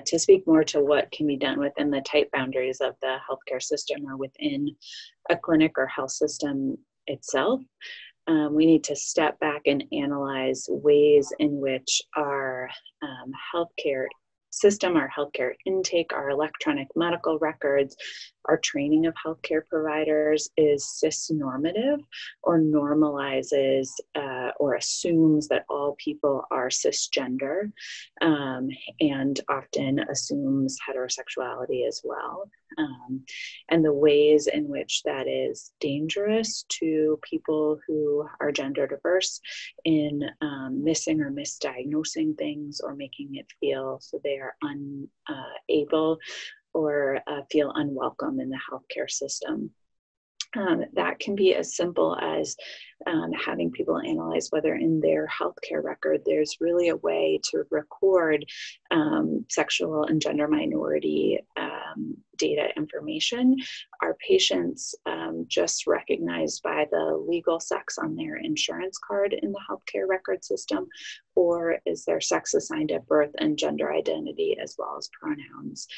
to speak more to what can be done within the tight boundaries of the healthcare system or within a clinic or health system itself, we need to step back and analyze ways in which our healthcare system, our healthcare intake, our electronic medical records, our training of healthcare providers is cisnormative, or normalizes or assumes that all people are cisgender, and often assumes heterosexuality as well. And the ways in which that is dangerous to people who are gender diverse in missing or misdiagnosing things, or making it feel so they are unable or feel unwelcome in the healthcare system. That can be as simple as having people analyze whether in their healthcare record there's really a way to record sexual and gender minority data information. Are patients just recognized by the legal sex on their insurance card in the healthcare record system, or is their sex assigned at birth and gender identity as well as pronouns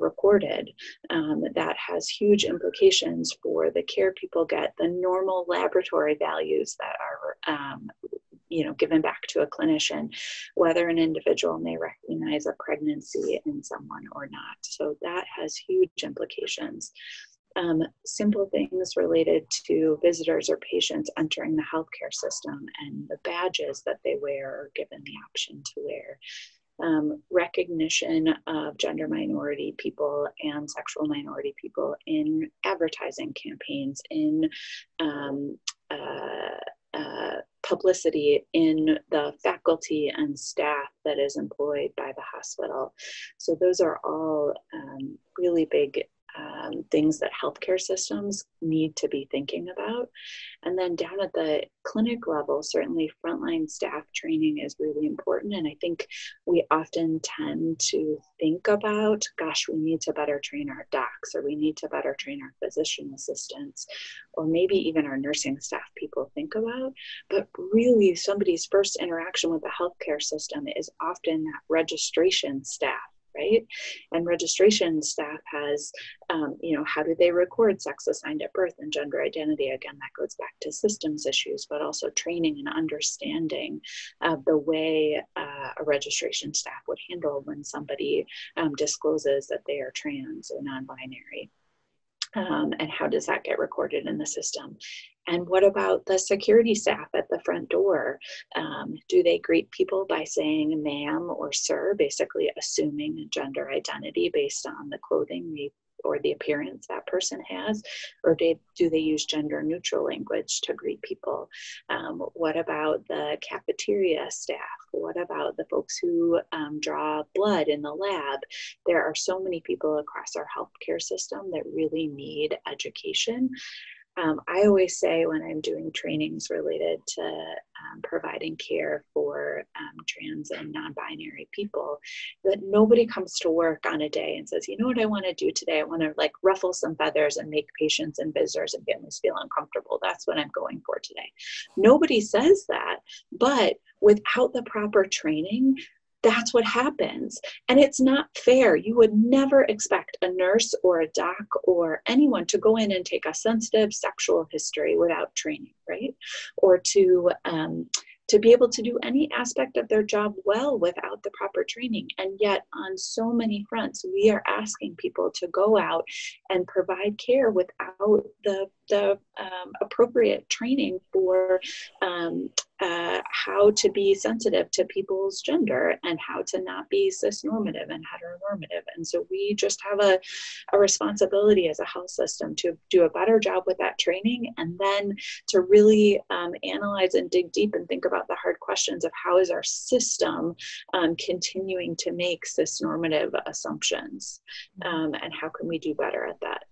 recorded? That has huge implications for the care people get, the normal laboratory values that are given back to a clinician, whether an individual may recognize a pregnancy in someone or not. So that has huge implications. Simple things related to visitors or patients entering the healthcare system and the badges that they wear or given the option to wear. Recognition of gender minority people and sexual minority people in advertising campaigns, in publicity, in the faculty and staff that is employed by the hospital. So those are all really big things that healthcare systems need to be thinking about. And then down at the clinic level, certainly frontline staff training is really important. And I think we often tend to think about, gosh, we need to better train our docs, or we need to better train our physician assistants, or maybe even our nursing staff people think about. But really, somebody's first interaction with the healthcare system is often that registration staff. Right? And registration staff has, how do they record sex assigned at birth and gender identity? Again, that goes back to systems issues, but also training and understanding of the way a registration staff would handle when somebody discloses that they are trans or non-binary. And how does that get recorded in the system? And what about the security staff at the front door? Do they greet people by saying ma'am or sir, basically assuming a gender identity based on the clothing or the appearance that person has? Or do they use gender neutral language to greet people? What about the cafeteria staff? What about the folks who draw blood in the lab? There are so many people across our healthcare system that really need education. I always say when I'm doing trainings related to providing care for trans and non-binary people, that nobody comes to work on a day and says, you know what I want to do today? I want to ruffle some feathers and make patients and visitors and families feel uncomfortable. That's what I'm going for today. Nobody says that, but without the proper training, that's what happens. And it's not fair. You would never expect a nurse or a doc or anyone to go in and take a sensitive sexual history without training, right? Or to be able to do any aspect of their job well without the proper training. And yet on so many fronts, we are asking people to go out and provide care without the appropriate training for how to be sensitive to people's gender and how to not be cisnormative and heteronormative. And so we just have a responsibility as a health system to do a better job with that training, and then to really analyze and dig deep and think about the hard questions of how is our system continuing to make cisnormative assumptions, and how can we do better at that.